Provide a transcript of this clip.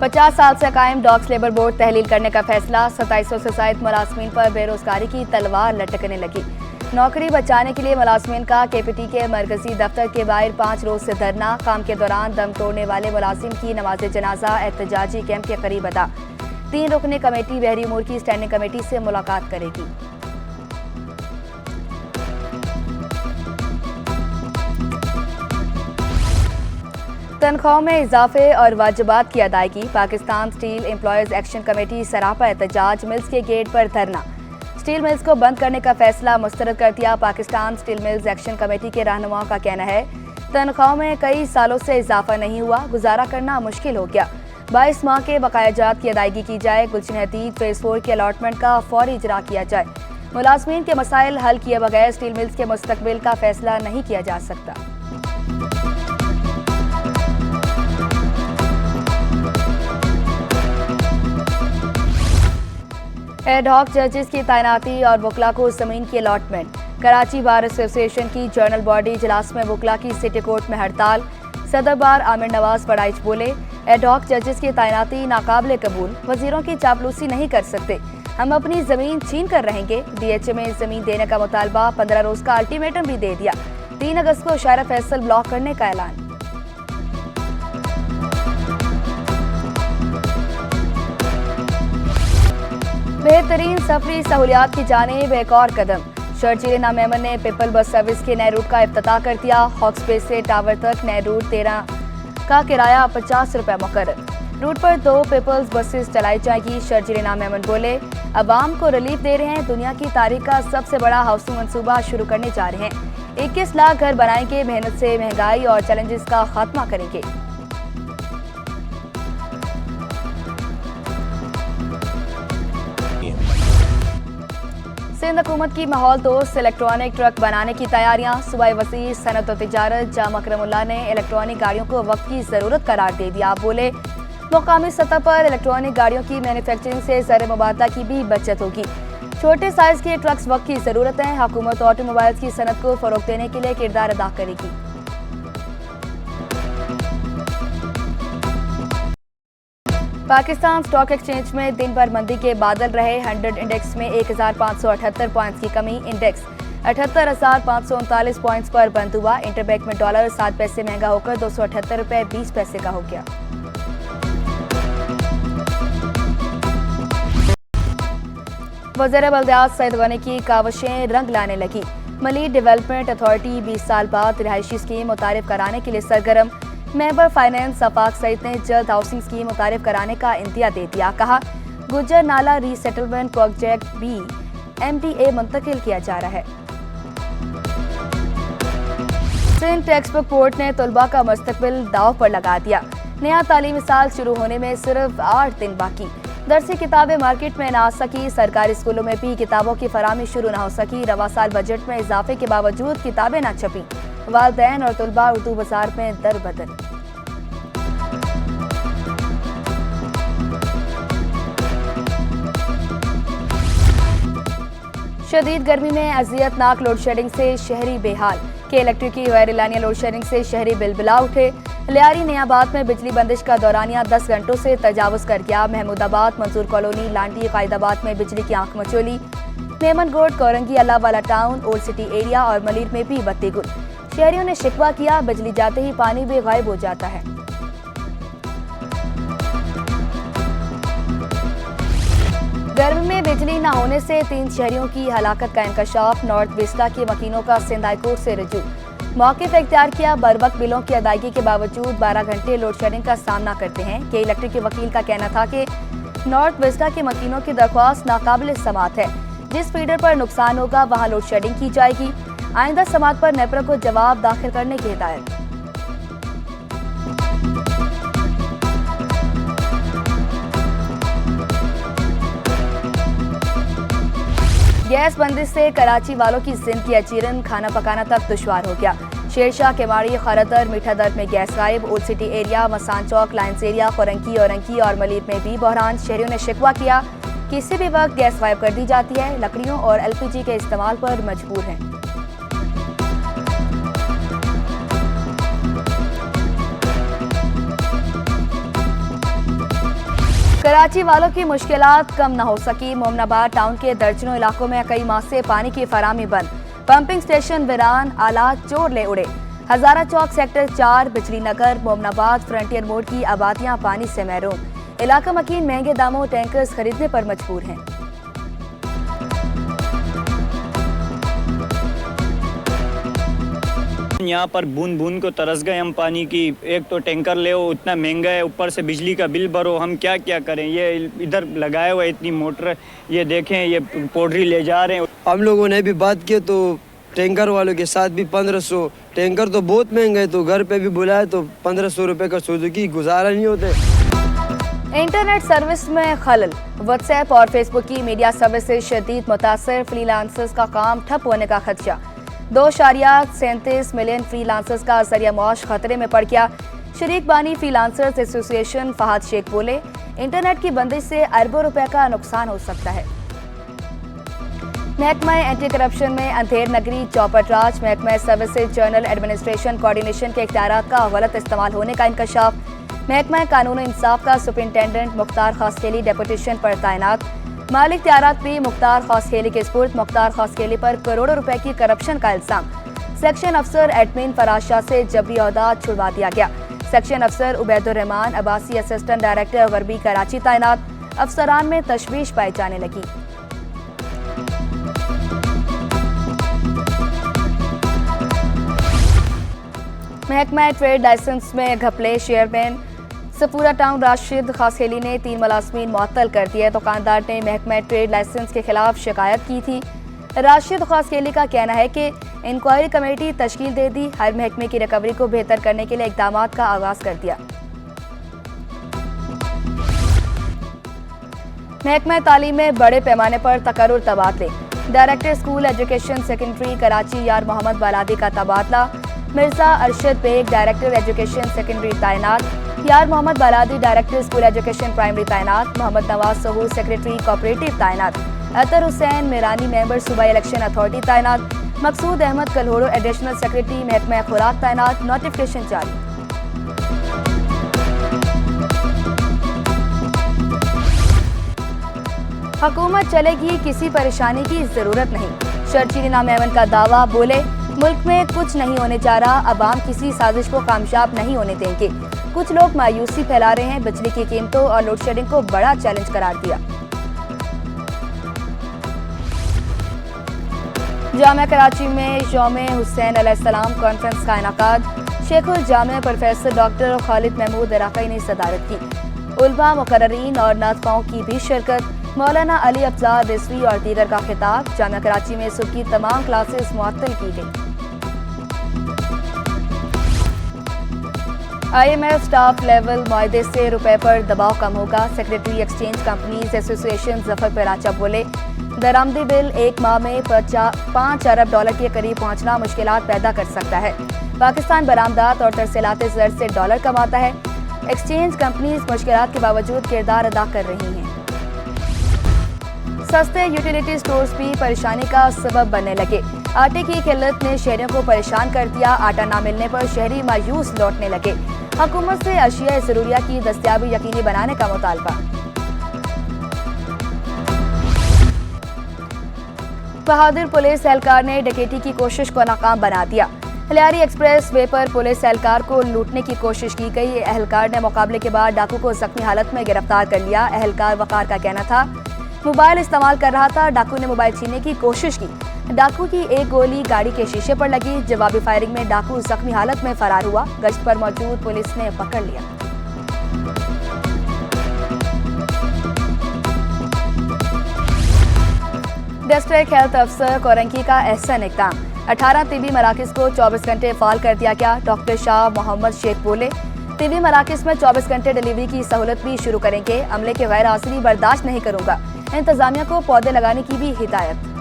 50 साल से कायम डॉग्स लेबर बोर्ड तहलील करने का फैसला। 2700 से जायद मुलाजमीन पर बेरोजगारी की तलवार लटकने लगी। नौकरी बचाने के लिए मुलाजमीन का केपीटी के मरकजी दफ्तर के बाहर 5 रोज से धरना। काम के दौरान दम तोड़ने वाले मुलाजिम की नमाज जनाजा एहतजाजी कैंप के करीब अदा। 3 रुकनी कमेटी बहरी उमूर की स्टैंडिंग कमेटी से मुलाकात करेगी। तनख्वाहों में इजाफे और वाजिबात की अदायगी। Pakistan steel employees action committee सरापा एहतजाज। मिल्स के गेट पर धरना। स्टील मिल्स को बंद करने का फैसला मुस्तरद कर दिया। Pakistan steel mills action committee के रहनुमाओं का कहना है तनख्वाहों में कई सालों से इजाफा नहीं हुआ, गुजारा करना मुश्किल हो गया। 22 माह के बकायाजात की अदायगी की जाए। गुलशन हदीद फेज 4 के अलॉटमेंट का फौरी इजरा किया जाए। मुलाजमीन के मसाइल हल किए बगैर स्टील मिल्स के मुस्तकबिल का फैसला नहीं किया जा सकता। एडहॉक जजेस की तैनाती और वकला को जमीन की अलॉटमेंट। कराची बार एसोसिएशन की जर्नल बॉडी इजलास में वकला की सिटी कोर्ट में हड़ताल। सदर बार आमिर नवाज बड़ाइच बोले एडहॉक जजेस की तैनाती नाकाबिले कबूल। वजीरों की चापलूसी नहीं कर सकते, हम अपनी जमीन छीन कर रहेंगे। डीएचए में जमीन देने का मुतालबा। 15 रोज का अल्टीमेटम भी दे दिया। 3 अगस्त को शायरा फैसल ब्लॉक करने का ऐलान। बेहतरीन सफरी सहूलियात की जानिब एक और कदम। शर्जील इनाम मेमन ने पीपल बस सर्विस के नए रूट का इफ्तिताह कर दिया। हॉक्सबे से टावर तक नए रूट 13 का किराया 50 रुपये मुकर्रर। रूट पर 2 पीपल्स बसेस चलाई जाएगी। शर्जील इनाम मेमन बोले अवाम को रिलीफ दे रहे हैं। दुनिया की तारीख का सबसे बड़ा हाउसिंग मंसूबा शुरू करने जा रहे हैं। 21 लाख घर बनाएंगे। मेहनत से महंगाई और चैलेंजेस का खात्मा करेंगे। सिंध हुकूमत की माहौल दोस्त इलेक्ट्रॉनिक ट्रक बनाने की तैयारियां। सूबाई वज़ीर सनत और तिजारत जाम अकरमुल्लाह ने इलेक्ट्रॉनिक गाड़ियों को वक्त की जरूरत करार दे दिया। आप बोले मुकामी सतह पर इलेक्ट्रॉनिक गाड़ियों की मैन्युफैक्चरिंग से ज़र मुबादला की भी बचत होगी। छोटे साइज के ट्रक्स वक्त की जरूरत है। हुकूमत ऑटोमोबाइल्स की सनत को फरोग देने के लिए किरदार अदा करेगी। पाकिस्तान स्टॉक एक्सचेंज में दिन भर मंदी के बादल रहे। 100 इंडेक्स में 1578 पॉइंट्स की कमी। इंडेक्स 78,539 पॉइंट्स पर बंद हुआ। इंटरबैंक में डॉलर 7 पैसे महंगा होकर 278 रुपये 20 पैसे का हो गया। वज़ीर बल्दियात सईद गनी की काविशें रंग लाने लगी। मलीर डेवलपमेंट अथॉरिटी 20 साल बाद रिहायशी स्कीम मुतारिफ कराने के लिए सरगर्म। मेंबर फाइनेंस सफाक सईद ने जल्द हाउसिंग स्कीम मुतारिफ कराने का इंदिया दे दिया। कहा गुज्जर नाला रीसेटलमेंट प्रोजेक्ट भी MDA मुंतकिल किया जा रहा है। सिंध टेक्स्ट बुक बोर्ड ने तलबा का मुस्तकबिल दाव पर लगा दिया। नया तालीमी साल शुरू होने में सिर्फ 8 दिन बाकी। दरसी किताबें मार्केट में न आ सकी। सरकारी स्कूलों में भी किताबों की फराहमी शुरू न हो सकी। रवा साल बजट में इजाफे के बावजूद किताबें न छपी। वालिदैन और तलबा उर्दू बाजार में दर बदर। शदीद गर्मी में अजियतनाक लोड शेडिंग से शहरी बेहाल। के इलेक्ट्रिक की गैर एलानिया लोड शेडिंग से शहरी बिलबिला उठे। लियारी नयाबाद में बिजली बंदिश का दौरानिया 10 घंटों से तजावुज कर गया। महमूदाबाद, मंसूर कॉलोनी, लांडी, कायदाबाद में बिजली की आंख मचोली। Memon Goth, Korangi, Allahwala town, old city area और मलीर में भी बत्ती गुल। शहरियों ने शिकवा किया बिजली जाते ही पानी भी गायब हो जाता है। गर्मी में बिजली न होने से 3 शहरियों की हलाकत का इंकशाफ। नॉर्थ वेस्टा के वकीलों का सिंध हाई कोर्ट से रजू। मौक़िफ़ इख्तियार किया। बरवक्त बिलों की अदायगी के बावजूद 12 घंटे लोड शेडिंग का सामना करते हैं। के इलेक्ट्रिक के वकील का कहना था कि नॉर्थ वेस्टा के मकीनों की दरख्वास्त नाकाबिल समात है। जिस फीडर पर नुकसान होगा वहां लोड शेडिंग की जाएगी। आइंदा समात पर नेपरा को जवाब दाखिल करने की हिदायत। गैस बंदिश से कराची वालों की जिंदगी अचीरन, खाना पकाना तक दुश्वार हो गया। शेरशाह, केमाड़ी, खरदर, मीठा दर्द में गैस गायब। ओल्ड सिटी एरिया, मसान चौक, लाइन्स एरिया, कोरंकी, औरंकी और मलीर में भी बहरान। शहरियों ने शिकवा किया किसी भी वक्त गैस गायब कर दी जाती है। लकड़ियों और LPG के इस्तेमाल पर मजबूर हैं। कराची वालों की मुश्किलात कम न हो सकी। मोमनाबाद टाउन के दर्जनों इलाकों में कई माह से पानी की फराहमी बंद, पंपिंग स्टेशन वीरान, आलात चोर ले उड़े। हजारा चौक सेक्टर 4, बिजली नगर, मोमनाबाद फ्रंटियर मोड़ की आबादियां पानी से महरूम। इलाका मकीन महंगे दामों टैंकर्स खरीदने पर मजबूर हैं। यहाँ पर बूंद बूंद को तरस गए हम पानी की। एक तो टैंकर ले उतना महंगा है, ऊपर से बिजली का बिल भरो, हम क्या क्या करें। ये इधर लगाए हुए इतनी मोटर, ये देखें ये पोटरी ले जा रहे हैं। हम लोगों ने भी बात की तो टैंकर वालों के साथ भी 1500, टैंकर तो बहुत महंगा है, तो घर पे भी बुलाए तो 1500 रुपये का सुजुकी गुजारा नहीं होते। इंटरनेट सर्विस में खलल, व्हाट्सएप और फेसबुक की मीडिया सर्विसेज शदीद मुतासर, फ्रीलांसर्स का काम ठप होने का खदशा। 2.37 मिलियन फ्रीलांसर्स का जरिया मौश खतरे में पड़ गया। शरीक बानी फ्रीलांसर्स एसोसिएशन फहद शेख बोले, इंटरनेट की बंदिश से अरबों रुपए का नुकसान हो सकता है। महकमा एंटी करप्शन में अंधेर नगरी चौपट राज, महकमा सर्विसेज जर्नल एडमिनिस्ट्रेशन कोऑर्डिनेशन के इख्तियारात का गलत इस्तेमाल होने का इंकशाफ। महकमा कानून इंसाफ का सुपरिंटेंडेंट मुख्तार खासखेली डेपुटेशन पर तैनात। माली इख्तियारात भी मुख्तार खासखेली के स्पुर्द। मुख्तार खासखेली पर करोड़ों रुपए की करप्शन का इल्जाम। सेक्शन अफसर एडमिन फराज शाह से जबरी औहदा छुड़वा दिया गया। सेक्शन अफसर उबैदुर रहमान अब्बासी असिस्टेंट डायरेक्टर गरबी कराची तैनात। अफसरान में तशवीश पाई जाने लगी। महकमा ट्रेड लाइसेंस में घपले, चेयरमैन सफूरा टाउन राशिद खासखेली ने 3 मुलाजमीन मुअत्तल कर दिए। दुकानदार ने महकमा ट्रेड लाइसेंस के खिलाफ शिकायत की थी। राशिद खासखेली का कहना है कि इंक्वायरी कमेटी तश्कील दे दी, हर महकमे की रिकवरी को बेहतर करने के लिए इकदाम का आगाज कर दिया। महकमा तालीम में बड़े पैमाने पर तकर्रुर तबादले, director school education secondary Karachi Yar Mohammad Baladi का तबादला। Mirza Arshad Baig director education secondary तैनात। Yar Mohammad Baladi director school education primary तैनात। मोहम्मद नवाज सहूर सेक्रेटरी कोऑपरेटिव तैनात। अतर हुसैन मेरानी मेंबर सूबाई इलेक्शन अथॉरिटी तैनात। मकसूद अहमद कल्होड़ो एडिशनल सेक्रेटरी महकमा खुराक तैनात। नोटिफिकेशन जारी। हुकूमत चलेगी, किसी परेशानी की जरूरत नहीं, शर्जील इनाम मेमन का दावा। बोले, मुल्क में कुछ नहीं होने जा रहा, अवाम किसी साजिश को कामयाब नहीं होने देंगे। कुछ लोग मायूसी फैला रहे हैं। बिजली की कीमतों और लोड शेडिंग को बड़ा चैलेंज करार दिया। जामिया कराची में यौम हुसैन अलैहिस्सलाम कॉन्फ्रेंस का इनाकाद। शेखुल जामिया प्रोफेसर डॉक्टर खालिद महमूद इराक़ी ने सदारत की। उलमा, मुकर्ररीन और नातखाओं की भी शिरकत। मौलाना अली अफजाल रिजवी और दीगर का खिताब। जामिया कराची में सुबह की तमाम क्लासेस मुअत्तल की गई। IMF स्टाफ लेवल मुआहदे से रुपए पर दबाव कम होगा। Secretary exchange companies association Zafar Paracha बोले, दरामदी बिल 1 माह में $5 अरब के करीब पहुंचना मुश्किलात पैदा कर सकता है। पाकिस्तान बरामदात और तरसीलात ज़र से डॉलर कमाता है। एक्सचेंज कंपनीज मुश्किलात के बावजूद किरदार अदा कर रही हैं। सस्ते यूटिलिटी स्टोर्स भी परेशानी का सबब बनने लगे। आटे की किल्लत ने शहरियों को परेशान कर दिया। आटा ना मिलने पर शहरी मायूस लौटने लगे। हुकूमत से अशिया ज़रूरिया की दस्तयाबी यकीनी बनाने का मुतालबा। बहादुर पुलिस एहलकार ने डकैती की कोशिश को नाकाम बना दिया। हलियारी एक्सप्रेस वे पर पुलिस एहलकार को लूटने की कोशिश की गई। एहलकार ने मुकाबले के बाद डाकू को जख्मी हालत में गिरफ्तार कर लिया। एहलकार वकार का कहना था मोबाइल इस्तेमाल कर रहा था। डाकू ने मोबाइल छीनने की कोशिश की। डाकू की एक गोली गाड़ी के शीशे पर लगी। जवाबी फायरिंग में डाकू जख्मी हालत में फरार हुआ। गश्त पर मौजूद पुलिस ने पकड़ लिया। डिस्ट्रिक्ट हेल्थ अफसर कोरंकी का एहसन इक़दाम। 18 तिबी मराकज़ को 24 घंटे फाल कर दिया गया। डॉक्टर शाह मोहम्मद शेख बोले, तिबी मराकज़ में 24 घंटे डिलीवरी की सहूलत भी शुरू करेंगे। अमले की गैर हाजिरी बर्दाश्त नहीं करूंगा। इंतजामिया को पौधे लगाने की भी हिदायत।